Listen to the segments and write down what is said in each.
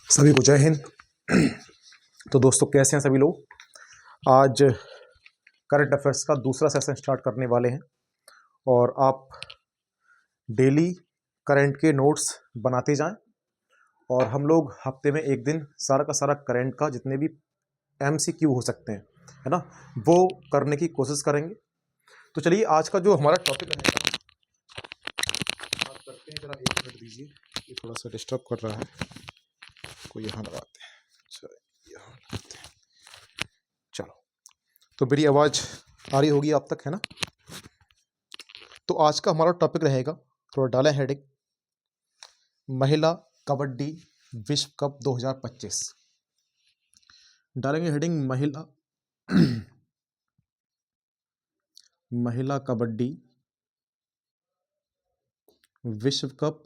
सभी को जय हिंद। तो दोस्तों कैसे हैं सभी लोग। आज करंट अफेयर्स का दूसरा सेशन स्टार्ट करने वाले हैं और आप डेली करंट के नोट्स बनाते जाएं और हम लोग हफ्ते में एक दिन सारा का सारा करंट का जितने भी MCQ हो सकते हैं, है ना, वो करने की कोशिश करेंगे। तो चलिए आज का जो हमारा टॉपिक रहेगा बात करते हैं। जरा एक मिनट दीजिए, ये थोड़ा सा डिस्टर्ब कर रहा है, को यहाँ लगाते हैं। चलो यहाँ लगाते हैं। चलो, तो मेरी आवाज़ आ रही होगी आप तक, है ना। तो आज का हमारा टॉपिक रहेगा, थोड़ा डालें हेडिंग, महिला कबड्डी विश्व कप 2025। डालेंगे हेडिंग महिला कबड्डी विश्व कप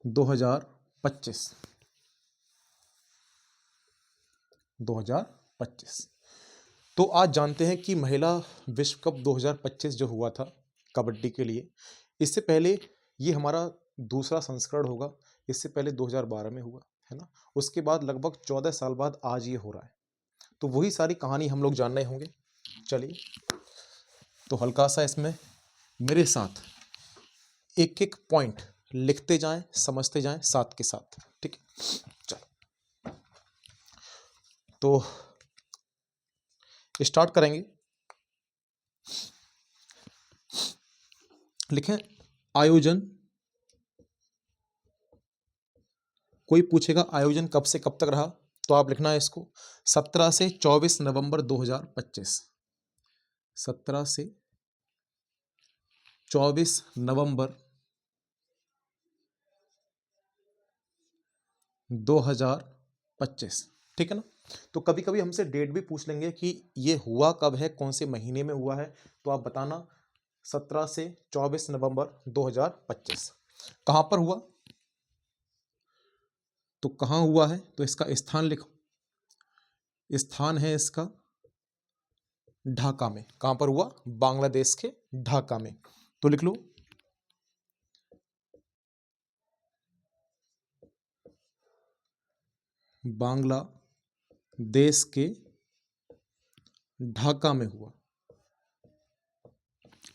2025। तो आज जानते हैं कि महिला विश्व कप 2025 जो हुआ था कबड्डी के लिए, इससे पहले ये हमारा दूसरा संस्करण होगा। इससे पहले 2012 में हुआ, है ना। उसके बाद लगभग 14 साल बाद आज ये हो रहा है। तो वही सारी कहानी हम लोग जान रहे होंगे। चलिए, तो हल्का सा इसमें मेरे साथ एक एक पॉइंट लिखते जाएं, समझते जाएं साथ के साथ, ठीक है। चलो, तो स्टार्ट करेंगे। लिखें आयोजन। कोई पूछेगा आयोजन कब से कब तक रहा, तो आप लिखना है इसको 17 से 24 नवंबर 2025। 17 से 24 नवंबर 2025, ठीक है ना। तो कभी कभी हमसे डेट भी पूछ लेंगे कि ये हुआ कब है, कौन से महीने में हुआ है, तो आप बताना 17 से 24 नवंबर 2025। कहाँ पर हुआ, तो कहाँ हुआ है, तो इसका स्थान लिखो। स्थान है इसका ढाका में। कहाँ पर हुआ, बांग्लादेश के ढाका में। तो लिख लो बांग्लादेश के ढाका में हुआ।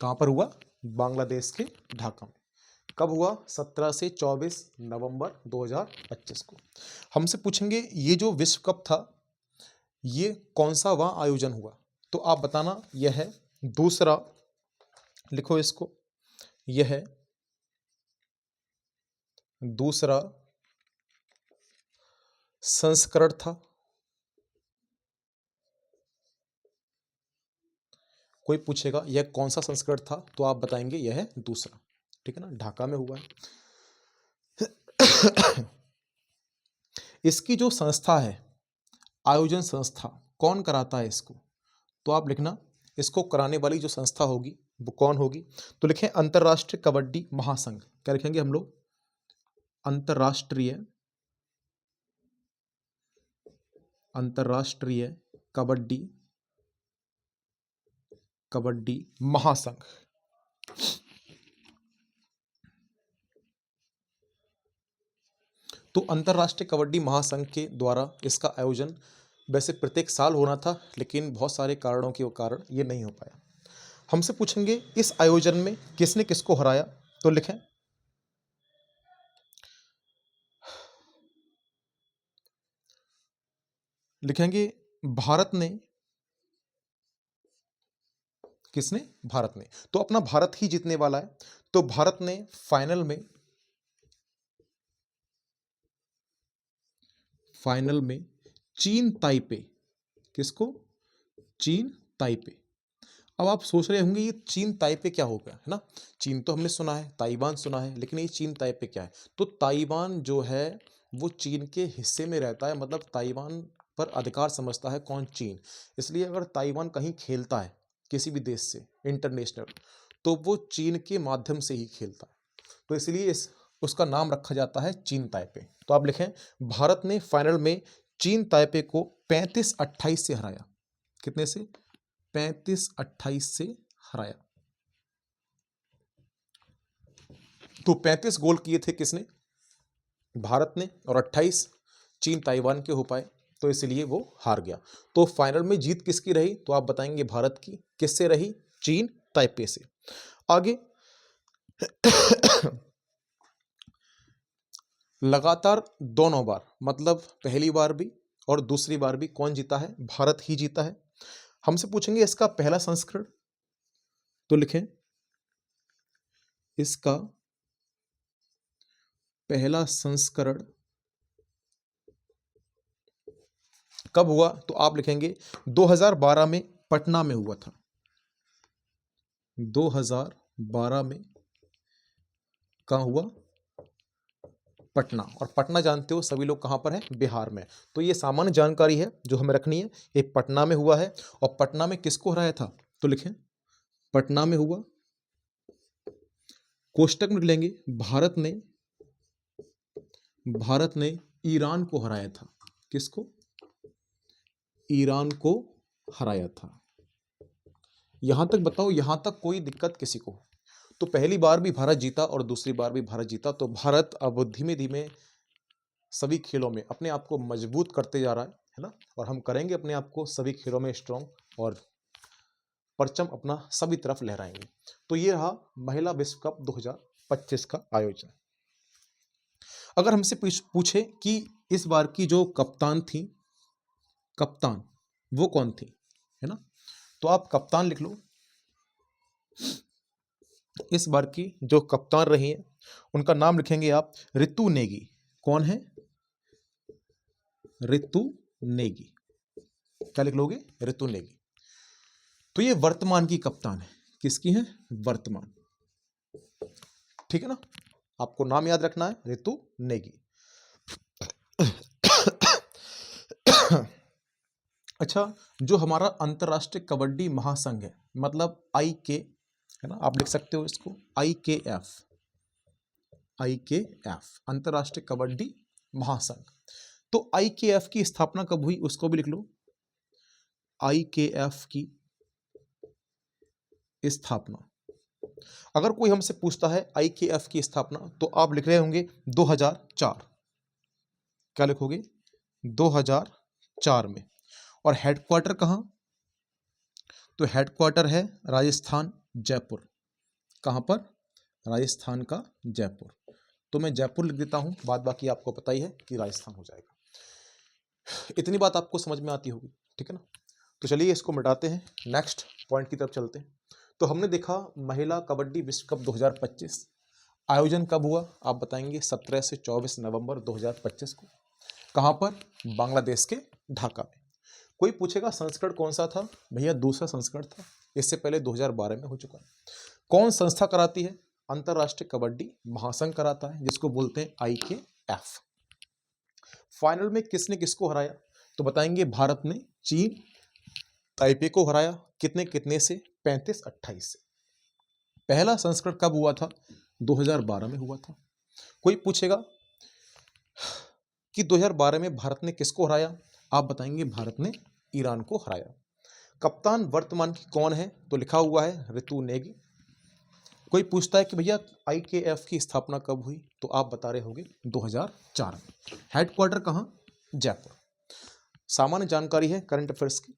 कहाँ पर हुआ, बांग्लादेश के ढाका में। कब हुआ, 17 से 24 नवंबर 2025 को। हमसे पूछेंगे ये जो विश्व कप था ये कौन सा वहाँ आयोजन हुआ, तो आप बताना यह है दूसरा, लिखो इसको, यह है दूसरा संस्करण था। कोई पूछेगा यह कौन सा संस्करण था, तो आप बताएंगे यह है दूसरा, ठीक है ना, ढाका में हुआ है। इसकी जो संस्था है, आयोजन संस्था, कौन कराता है इसको, तो आप लिखना इसको कराने वाली जो संस्था होगी वो कौन होगी, तो लिखें अंतरराष्ट्रीय कबड्डी महासंघ। क्या लिखेंगे हम लोग, अंतरराष्ट्रीय कबड्डी महासंघ। तो अंतरराष्ट्रीय कबड्डी महासंघ के द्वारा इसका आयोजन वैसे प्रत्येक साल होना था, लेकिन बहुत सारे कारणों के कारण ये नहीं हो पाया। हमसे पूछेंगे इस आयोजन में किसने किसको हराया, तो लिखेंगे भारत ने। किसने, भारत ने। तो अपना भारत ही जीतने वाला है। तो भारत ने फाइनल में चीन ताइपे, किसको, चीन ताइपे। अब आप सोच रहे होंगे ये चीन ताइपे क्या हो गया, है ना। चीन तो हमने सुना है, ताइवान सुना है, लेकिन ये चीन ताइपे क्या है। तो ताइवान जो है वो चीन के हिस्से में रहता है, मतलब ताइवान पर अधिकार समझता है कौन, चीन। इसलिए अगर ताइवान कहीं खेलता है किसी भी देश से इंटरनेशनल, तो वो चीन के माध्यम से ही खेलता है। तो इसलिए उसका नाम रखा जाता है चीन ताइपे। तो आप लिखें भारत ने फाइनल में चीन ताइपे को 35-28 से हराया। कितने से, 35-28 से हराया। तो 35 गोल किए थे किसने? भारत ने, और 28 चीन ताइवान के हो पाए, तो इसलिए वो हार गया। तो फाइनल में जीत किसकी रही? तो आप बताएंगे भारत की। किससे रही? चीन ताइपे से। आगे लगातार दोनों बार, मतलब पहली बार भी और दूसरी बार भी कौन जीता है? भारत ही जीता है। हमसे पूछेंगे इसका पहला संस्करण, तो लिखें इसका पहला संस्करण कब हुआ? तो आप लिखेंगे 2012 में पटना में हुआ था। 2012 में कहाँ हुआ? पटना। और पटना जानते हो सभी लोग कहाँ पर है? बिहार में। तो ये सामान्य जानकारी है जो हमें रखनी है। ये पटना में हुआ है। और पटना में किसको हराया था? तो लिखें पटना में हुआ। कोष्टक में लेंगे भारत ने ईरान को हराया था। किसको? ईरान को हराया था। यहां तक बताओ, यहां तक कोई दिक्कत किसी को? तो पहली बार भी भारत जीता और दूसरी बार भी भारत जीता। तो भारत अब धीमे धीमे सभी खेलों में अपने आप को मजबूत करते जा रहा है ना। और हम करेंगे अपने आप को सभी खेलों में स्ट्रांग, और परचम अपना सभी तरफ लहराएंगे। तो ये रहा महिला विश्व कप 2025 का आयोजन। अगर हमसे पूछे कि इस बार की जो कप्तान थी, कप्तान वो कौन थी, है ना, तो आप कप्तान लिख लो। इस बार की जो कप्तान रही है उनका नाम लिखेंगे आप ऋतु नेगी। कौन है? ऋतु नेगी। क्या लिख लोगे? ऋतु नेगी। तो ये वर्तमान की कप्तान है। किसकी है? वर्तमान। ठीक है ना, आपको नाम याद रखना है, ऋतु नेगी। अच्छा, जो हमारा अंतरराष्ट्रीय कबड्डी महासंघ है, मतलब IK, है ना, आप लिख सकते हो इसको IKF, अंतरराष्ट्रीय कबड्डी महासंघ। तो IKF की स्थापना कब हुई? उसको भी लिख लो। IKF की स्थापना, अगर कोई हमसे पूछता है IKF की स्थापना, तो आप लिख रहे होंगे 2004। क्या लिखोगे? 2004 में। और हेडक्वार्टर कहाँ? तो हेडक्वार्टर है राजस्थान, जयपुर। कहाँ पर? राजस्थान का जयपुर। तो मैं जयपुर लिख देता हूँ, बाद बाकी आपको पता ही है कि राजस्थान हो जाएगा। इतनी बात आपको समझ में आती होगी, ठीक है ना। तो चलिए इसको मिटाते हैं, नेक्स्ट पॉइंट की तरफ चलते हैं। तो हमने देखा महिला कबड्डी विश्व कप 2025 आयोजन कब हुआ? आप बताएंगे 17 से 24 नवंबर 2025 को। कहाँ पर? बांग्लादेश के ढाका में। कोई पूछेगा संस्करण कौन सा था? भैया दूसरा संस्करण था, इससे पहले 2012 में हो चुका है। कौन संस्था कराती है? अंतरराष्ट्रीय कबड्डी महासंघ कराता है, जिसको बोलते हैं IKF। फाइनल में किसने किसको हराया? तो बताएंगे भारत ने चीन ताइपे को हराया। कितने कितने से? 35-28 से। पहला संस्करण कब हुआ था? 2012 में हुआ था। कोई पूछेगा कि 2012 में भारत ने किसको हराया? आप बताएंगे भारत ने ईरान को हराया। कप्तान वर्तमान की कौन है? तो लिखा हुआ है ऋतु नेगी। कोई पूछता है कि भैया IKF की स्थापना कब हुई? तो आप बता रहे होंगे 2004 में। हेडक्वार्टर कहाँ? जयपुर। सामान्य जानकारी है करंट अफेयर्स की।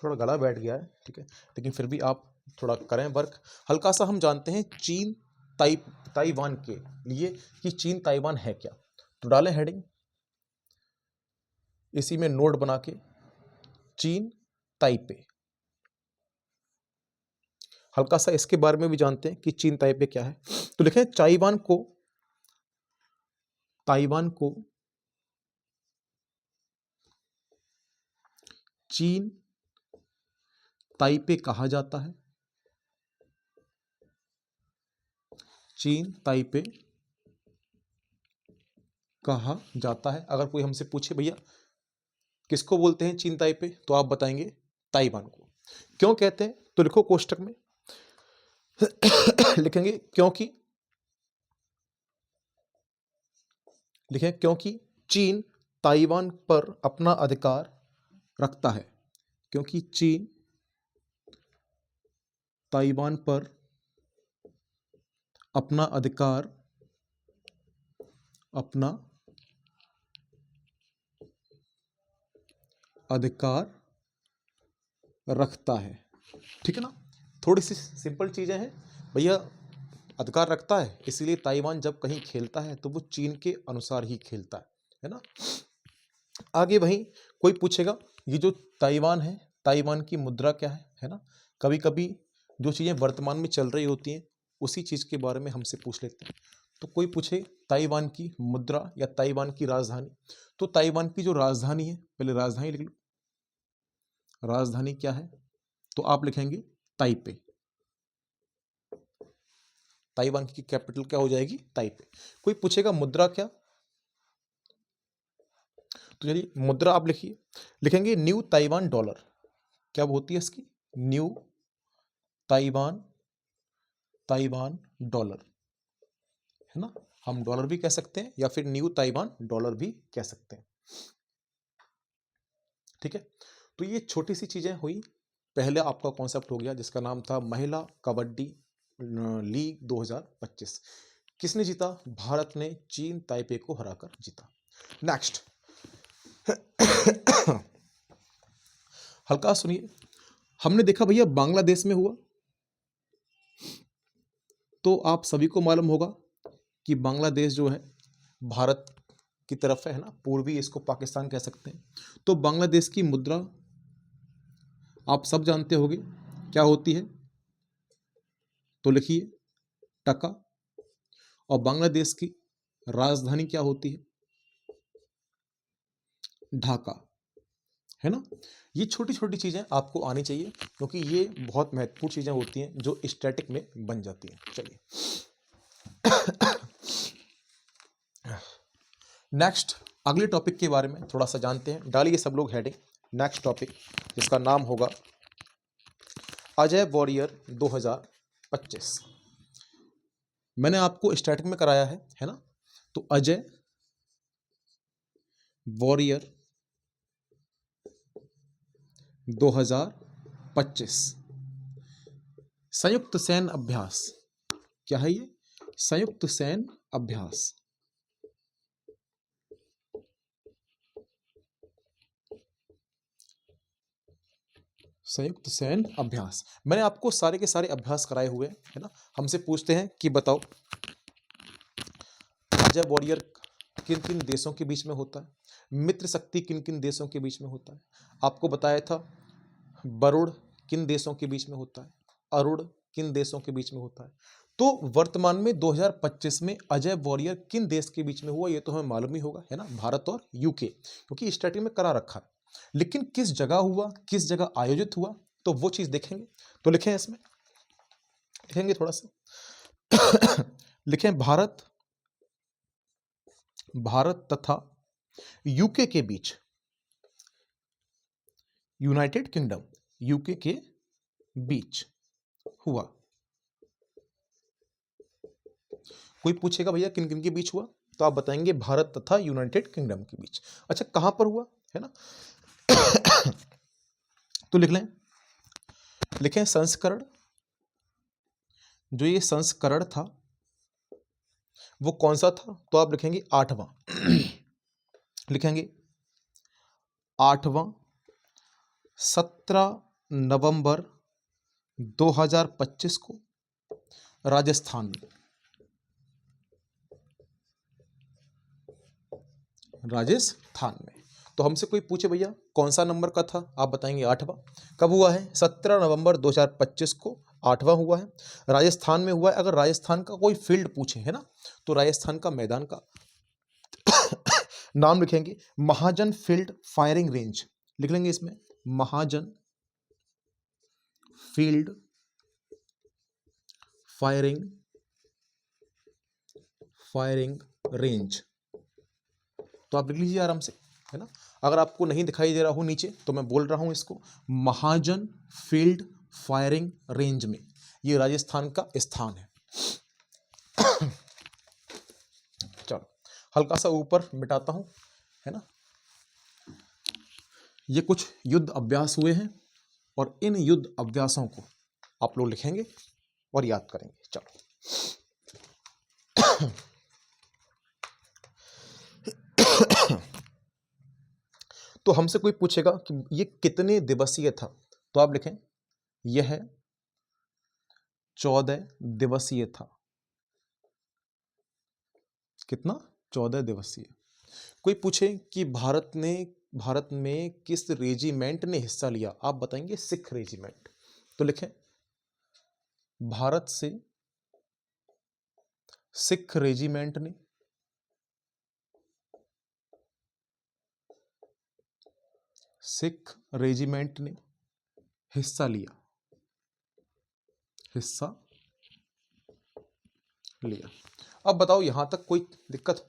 थोड़ा गला बैठ गया है, ठीक है, लेकिन फिर भी आप थोड़ा करें वर्क। हल्का सा हम जानते हैं चीन ताइवान के लिए कि चीन ताइवान है क्या। तो डालें हेडिंग इसी में नोट बना के, चीन ताइपे। हल्का सा इसके बारे में भी जानते हैं कि चीन ताइपे क्या है। तो लिखें ताइवान को चीन ताइपे कहा जाता है। चीन ताइपे कहा जाता है। अगर कोई हमसे पूछे भैया किसको बोलते हैं चीन ताइपे, तो आप बताएंगे ताइवान को। क्यों कहते हैं? तो लिखो कोष्टक में लिखेंगे क्योंकि चीन ताइवान पर अपना अधिकार रखता है। क्योंकि चीन ताइवान पर अपना अधिकार रखता है। ठीक है ना, थोड़ी सी सिंपल चीजें हैं भैया। अधिकार रखता है, इसीलिए ताइवान जब कहीं खेलता है तो वो चीन के अनुसार ही खेलता है ना। आगे वहीं कोई पूछेगा ये जो ताइवान है, ताइवान की मुद्रा क्या है ना। कभी कभी जो चीजें वर्तमान में चल रही होती हैं उसी चीज के बारे में हमसे पूछ लेते हैं। तो कोई पूछे ताइवान की मुद्रा या ताइवान की राजधानी, तो ताइवान की जो राजधानी है, पहले राजधानी लिख लो। राजधानी क्या है, तो आप लिखेंगे ताइपे। ताइवान की कैपिटल क्या हो जाएगी, ताइपे। कोई पूछेगा मुद्रा क्या, तो चलिए मुद्रा आप लिखिए, लिखेंगे न्यू ताइवान डॉलर। क्या होती है इसकी, न्यू ताइवान डॉलर, है ना। हम डॉलर भी कह सकते हैं या फिर न्यू ताइवान डॉलर भी कह सकते हैं। ठीक है, तो ये छोटी सी चीजें हुई। पहले आपका कॉन्सेप्ट हो गया जिसका नाम था महिला कबड्डी लीग 2025। किसने जीता, भारत ने चीन ताइपे को हराकर जीता। नेक्स्ट हल्का सुनिए, हमने देखा भैया बांग्लादेश में हुआ, तो आप सभी को मालूम होगा कि बांग्लादेश जो है भारत की तरफ है ना, पूर्वी इसको पाकिस्तान कह सकते हैं। तो बांग्लादेश की मुद्रा आप सब जानते होंगे क्या होती है, तो लिखिए टका। और बांग्लादेश की राजधानी क्या होती है, ढाका, है ना। ये छोटी छोटी चीजें आपको आनी चाहिए क्योंकि ये बहुत महत्वपूर्ण चीजें होती हैं जो स्टैटिक में बन जाती हैं। चलिए नेक्स्ट अगले टॉपिक के बारे में थोड़ा सा जानते हैं। डालिए सब लोग हेडिंग, नेक्स्ट टॉपिक जिसका नाम होगा अजय वॉरियर 2025। मैंने आपको स्टार्टिंग में कराया है ना। तो अजय वॉरियर 2025 संयुक्त सैन्य अभ्यास। क्या है ये, संयुक्त सैन्य अभ्यास। संयुक्त सैन्य अभ्यास, मैंने आपको सारे के सारे अभ्यास कराए हुए है ना। हमसे पूछते हैं कि बताओ अजय वॉरियर किन किन देशों के बीच में होता है, मित्र शक्ति किन किन देशों के बीच में होता है। आपको बताया था वरुण किन देशों के बीच में होता है, अरुण किन देशों के बीच में होता है। तो वर्तमान में 2025 में अजय वॉरियर किन देश के बीच में हुआ, ये तो हमें मालूम ही होगा है ना, भारत और यूके, क्योंकि स्टार्टिंग में करा रखा है। लेकिन किस जगह हुआ, किस जगह आयोजित हुआ, तो वो चीज देखेंगे। तो लिखें, इसमें लिखेंगे थोड़ा सा लिखें भारत तथा यूके के बीच, यूनाइटेड किंगडम यूके के बीच हुआ। कोई पूछेगा भैया किन किन के बीच हुआ, तो आप बताएंगे भारत तथा यूनाइटेड किंगडम के बीच। अच्छा कहां पर हुआ है ना तो लिख लें, लिखें संस्करण। जो ये संस्करण था वो कौन सा था, तो आप लिखेंगे 8वां लिखेंगे 8वां 17 नवंबर 2025 को राजस्थान में, राजस्थान में। तो हमसे कोई पूछे भैया कौन सा नंबर का था, आप बताएंगे 8वां। कब हुआ है, 17 नवंबर 2025 को 8वां हुआ है, राजस्थान में हुआ है। अगर राजस्थान का कोई फील्ड पूछे है ना, तो राजस्थान का मैदान का नाम लिखेंगे महाजन फील्ड फायरिंग रेंज, लिख लेंगे इसमें महाजन फील्ड फायरिंग रेंज। तो आप लिख लीजिए आराम से, है ना। अगर आपको नहीं दिखाई दे रहा हो नीचे तो मैं बोल रहा हूं इसको, महाजन फील्ड फायरिंग रेंज में ये राजस्थान का स्थान है। चलो हल्का सा ऊपर मिटाता हूं, है ना। ये कुछ युद्ध अभ्यास हुए हैं और इन युद्ध अभ्यासों को आप लोग लिखेंगे और याद करेंगे। चलो तो हमसे कोई पूछेगा कि ये कितने दिवसीय था, तो आप लिखें यह 14 दिवसीय था। कितना? 14 दिवसीय। कोई पूछे कि भारत में किस रेजिमेंट ने हिस्सा लिया, आप बताएंगे सिख रेजिमेंट, तो लिखें भारत से सिख रेजिमेंट ने हिस्सा लिया। अब बताओ यहां तक कोई दिक्कत?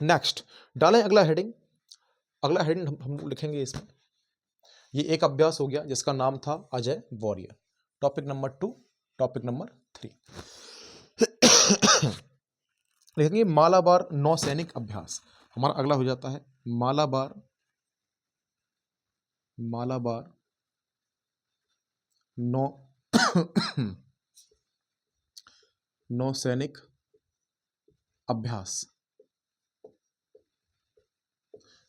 नेक्स्ट डालें अगला हेडिंग। हम लिखेंगे इसमें, ये एक अभ्यास हो गया जिसका नाम था Ajay warrior. Topic number 2, topic number 3 लिखेंगे मालाबार नौसैनिक अभ्यास। हमारा अगला हो जाता है मालाबार नौसैनिक अभ्यास।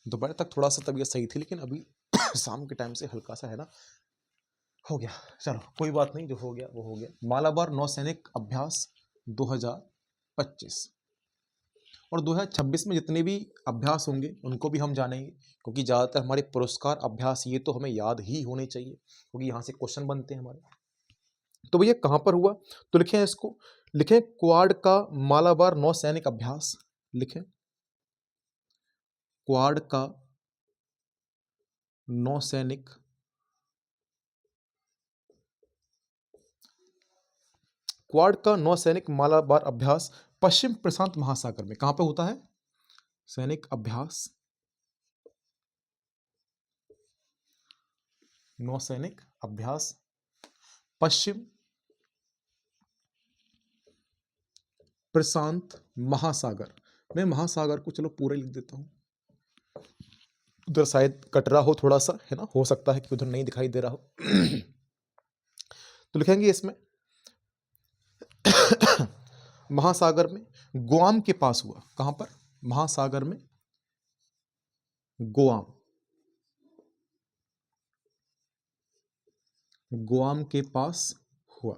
दोपहर तक थोड़ा सा तबीयत सही थी, लेकिन अभी शाम के टाइम से हल्का सा है ना, हो गया। चलो कोई बात नहीं, जो हो गया वो हो गया। मालाबार नौसैनिक अभ्यास 2025 और 2026 में जितने भी अभ्यास होंगे उनको भी हम जानेंगे, क्योंकि ज़्यादातर हमारे पुरस्कार अभ्यास ये तो हमें याद ही होने चाहिए, क्योंकि यहाँ से क्वेश्चन बनते हैं हमारे। तो भैया कहाँ पर हुआ, तो लिखें इसको, लिखें क्वाड का मालाबार नौसैनिक अभ्यास। लिखें क्वाड का नौसैनिक मालाबार अभ्यास पश्चिम प्रशांत महासागर में कहां पे होता है? सैनिक अभ्यास, नौसैनिक अभ्यास पश्चिम प्रशांत महासागर। मैं महासागर को चलो पूरा लिख देता हूं, उधर शायद कट रहा हो थोड़ा सा, है ना, हो सकता है कि उधर नहीं दिखाई दे रहा हो। तो लिखेंगे इसमें महासागर में गुआम के पास हुआ। कहां पर? महासागर में गुआम के पास हुआ।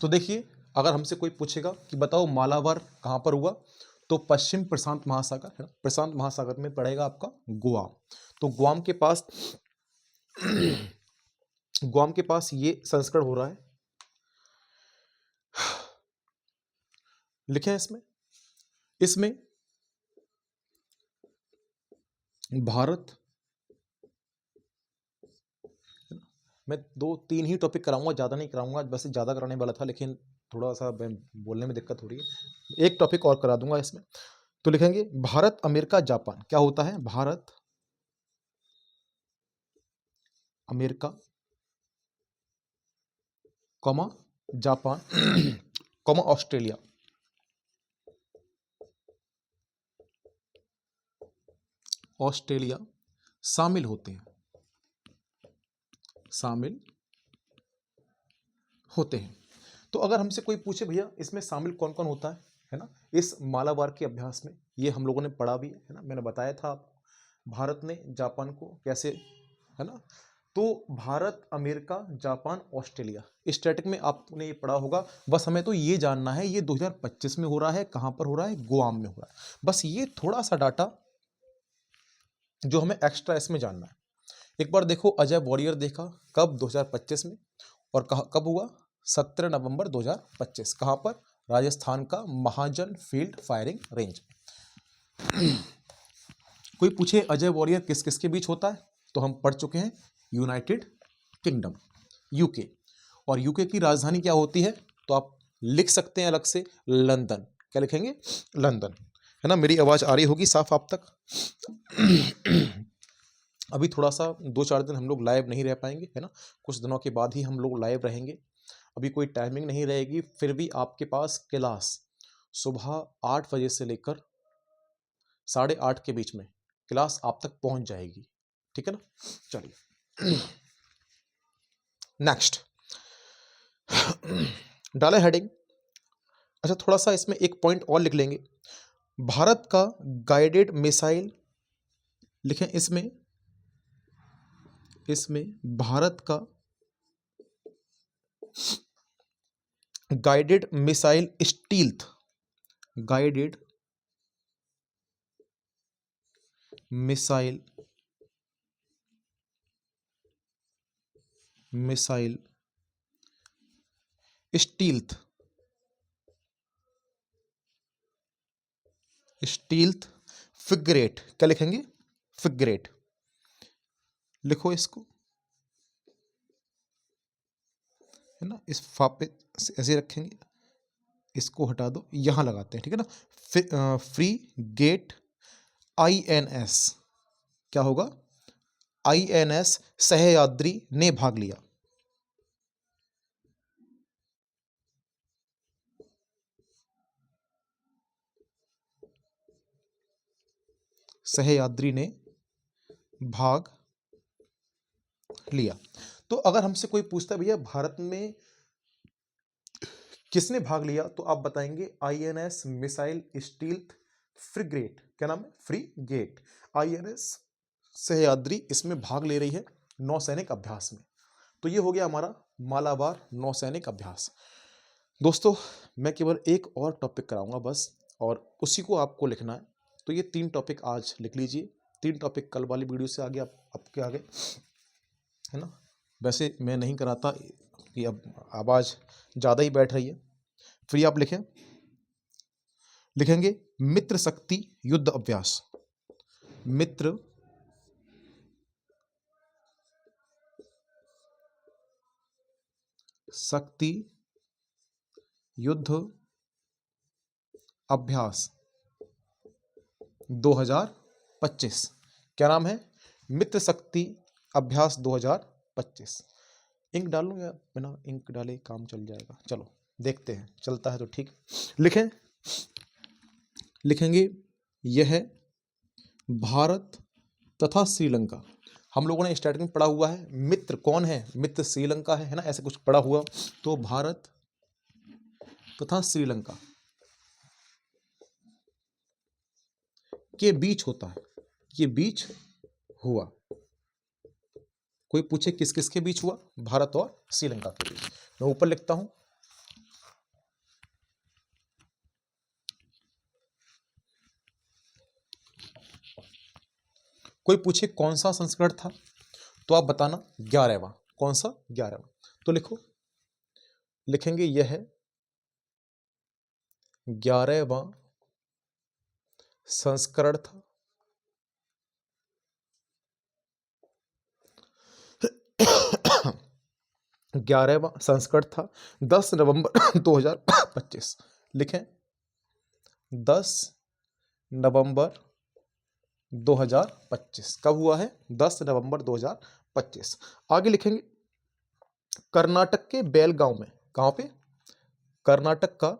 तो देखिए, अगर हमसे कोई पूछेगा कि बताओ मालाबार कहां पर हुआ, तो पश्चिम प्रशांत महासागर, है ना, प्रशांत महासागर में पड़ेगा आपका गुआम। तो गुआम के पास ये संस्करण हो रहा है। लिखे इसमें भारत, मैं 2-3 ही टॉपिक कराऊंगा, ज़्यादा नहीं कराऊंगा, वैसे ज़्यादा कराने वाला था लेकिन थोड़ा सा बोलने में दिक्कत हो रही है, एक टॉपिक और करा दूंगा इसमें। तो लिखेंगे भारत अमेरिका जापान। क्या होता है? Bharat America comma Japan comma Australia शामिल होते हैं। तो अगर हमसे कोई पूछे भैया इसमें शामिल कौन कौन होता है ना, इस मालाबार के अभ्यास में, ये हम लोगों ने पढ़ा भी है ना, मैंने बताया था आपको भारत ने जापान को कैसे, है ना, तो Bharat America Japan Australia, static में आपने ये पढ़ा होगा। बस हमें तो ये जानना है ये 2025 में हो रहा है, कहां पर हो रहा है? गुआम में हो रहा है। बस ये थोड़ा सा डाटा जो हमें एक्स्ट्रा इसमें जानना है। एक बार देखो, अजय वॉरियर देखा कब? 2025 में। और कब हुआ? 17 नवंबर 2025। कहां पर? राजस्थान का महाजन फील्ड फायरिंग रेंज। कोई पूछे अजय वॉरियर किस किस के बीच होता है, तो हम पढ़ चुके हैं यूनाइटेड किंगडम, यूके। और यूके की राजधानी क्या होती है? तो आप लिख सकते हैं अलग से, लंदन। क्या लिखेंगे? लंदन, है ना। मेरी आवाज आ रही होगी साफ आप तक? अभी थोड़ा सा 2-4 दिन हम लोग लाइव नहीं रह पाएंगे, है ना, कुछ दिनों के बाद ही हम लोग लाइव रहेंगे। अभी कोई टाइमिंग नहीं रहेगी, फिर भी आपके पास क्लास सुबह 8 बजे से लेकर 8:30 के बीच में क्लास आप तक पहुंच जाएगी, ठीक है ना। चलिए नेक्स्ट डाले हेडिंग। अच्छा, थोड़ा सा इसमें एक पॉइंट और लिख लेंगे। भारत का गाइडेड मिसाइल, लिखें इसमें भारत का guided missile stealth, guided missile stealth frigate, क्या लिखेंगे? फ्रिगेट, लिखो इसको, है ना, इस फा पे ऐसे रखेंगे, इसको हटा दो, यहां लगाते हैं, ठीक है ना। फ्री गेट INS, क्या होगा? INS सह्याद्री ने भाग लिया, सह्याद्री ने भाग लिया। तो अगर हमसे कोई पूछता है भैया भारत में किसने भाग लिया, तो आप बताएंगे INS मिसाइल स्टील्थ फ्रिगेट, क्या नाम है? फ्रिगेट, INS सह्याद्री इसमें भाग ले रही है नौसैनिक अभ्यास में। तो ये हो गया हमारा मालाबार नौसैनिक अभ्यास। दोस्तों मैं केवल एक और टॉपिक कराऊंगा बस, और उसी को आपको लिखना है। तो ये 3 टॉपिक आज लिख लीजिए, 3 टॉपिक कल वाली वीडियो से आगे आपके आगे, है ना। वैसे मैं नहीं कराता कि अब आवाज़ ज़्यादा ही बैठ रही है। फिर आप लिखेंगे मित्र शक्ति युद्ध अभ्यास, मित्र शक्ति युद्ध अभ्यास 2025, क्या नाम है? मित्र शक्ति अभ्यास 2025। इंक डालूं या बिना इंक डाले काम चल जाएगा? चलो देखते हैं, चलता है तो ठीक। लिखेंगे यह भारत तथा श्रीलंका, हम लोगों ने स्टार्टिंग में पढ़ा हुआ है मित्र कौन है? मित्र श्रीलंका है ना, ऐसे कुछ पढ़ा हुआ। तो भारत तथा श्रीलंका के बीच होता है, ये बीच हुआ। कोई पूछे किस किस के बीच हुआ? भारत और श्रीलंका के बीच। मैं ऊपर लिखता हूं, कोई पूछे कौन सा संस्करण था, तो आप बताना 11वां। कौन सा? 11वां। तो लिखेंगे यह 11वां संस्करण था। 11वां संस्करण था 10 नवंबर 2025। लिखें 10 नवंबर 2025। कब हुआ है? 10 नवंबर 2025। आगे लिखेंगे कर्नाटक के बेलगांव में, कहां पे? कर्नाटक का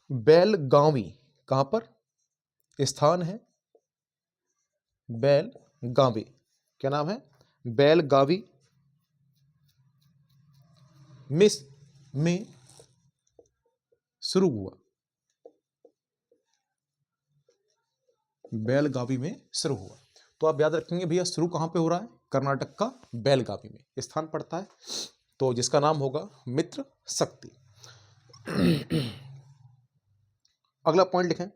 बेलगावी, कहां पर स्थान है? बेलगावी, क्या नाम है? बेलगावी में शुरू हुआ, बेलगावी में शुरू हुआ। तो आप याद रखेंगे भैया शुरू कहां पे हो रहा है? कर्नाटक का बेलगावी में स्थान पड़ता है, तो जिसका नाम होगा मित्र शक्ति। अगला पॉइंट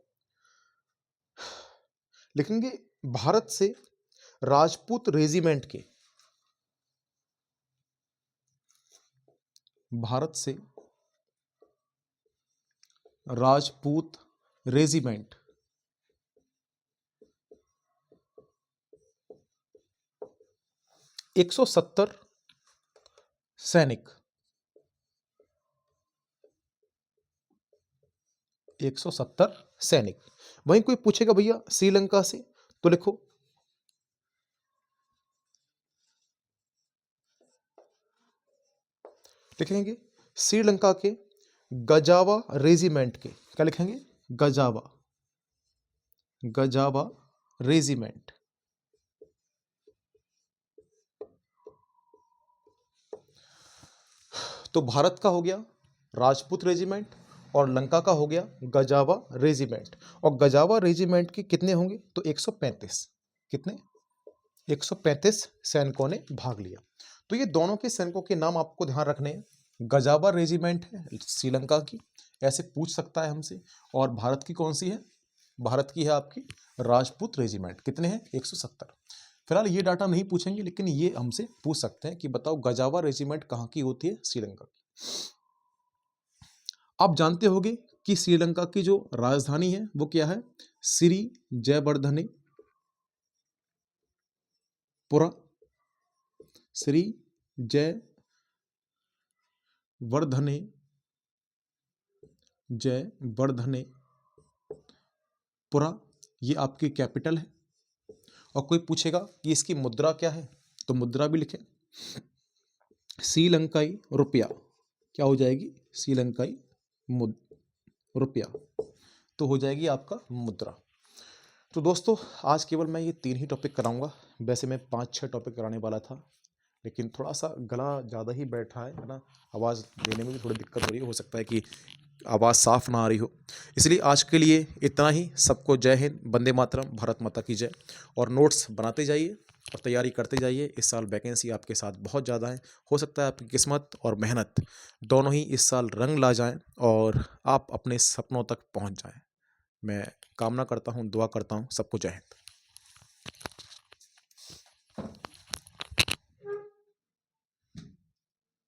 लिखेंगे भारत से राजपूत रेजिमेंट के, भारत से राजपूत रेजिमेंट 170 सैनिक, 170 सैनिक। वहीं कोई पूछेगा भैया श्रीलंका से, तो लिखेंगे श्रीलंका के गजावा रेजिमेंट के, क्या लिखेंगे? गजावा रेजिमेंट। तो भारत का हो गया राजपूत रेजिमेंट, और लंका का हो गया गजावा रेजिमेंट। और गजावा रेजिमेंट के कितने होंगे? तो 135। कितने? 135 सैनिकों ने भाग लिया। तो ये दोनों के सैनिकों के नाम आपको ध्यान रखने हैं। गजावा रेजिमेंट है श्रीलंका की, ऐसे पूछ सकता है हमसे। और भारत की कौन सी है? भारत की है आपकी राजपूत रेजिमेंट। कितने हैं? 170। फिलहाल ये डाटा नहीं पूछेंगे, लेकिन ये हमसे पूछ सकते हैं कि बताओ गजावा रेजिमेंट कहाँ की होती है? श्रीलंका की। आप जानते होंगे कि श्रीलंका की जो राजधानी है वो क्या है? श्री जयवर्धनेपुरा। श्री जयवर्धनेपुरा ये आपकी कैपिटल है। और कोई पूछेगा कि इसकी मुद्रा क्या है, तो मुद्रा भी लिखें, श्रीलंकाई रुपया। क्या हो जाएगी? श्रीलंकाई रुपया, तो हो जाएगी आपका मुद्रा। तो दोस्तों आज केवल मैं ये 3 ही टॉपिक कराऊंगा। वैसे मैं 5-6 टॉपिक कराने वाला था, लेकिन थोड़ा सा गला ज़्यादा ही बैठा है ना, आवाज़ देने में भी थोड़ी दिक्कत हो रही है, हो सकता है कि आवाज़ साफ ना आ रही हो। इसलिए आज के लिए इतना ही। सबको जय हिंद, वंदे मातरम, भारत माता की जय। और नोट्स बनाते जाइए और तैयारी करते जाइए। इस साल वैकेंसी आपके साथ बहुत ज़्यादा है। हो सकता है आपकी किस्मत और मेहनत दोनों ही इस साल रंग ला जाएं और आप अपने सपनों तक पहुंच जाएं। मैं कामना करता हूं, दुआ करता हूं। सबको जय हिंद।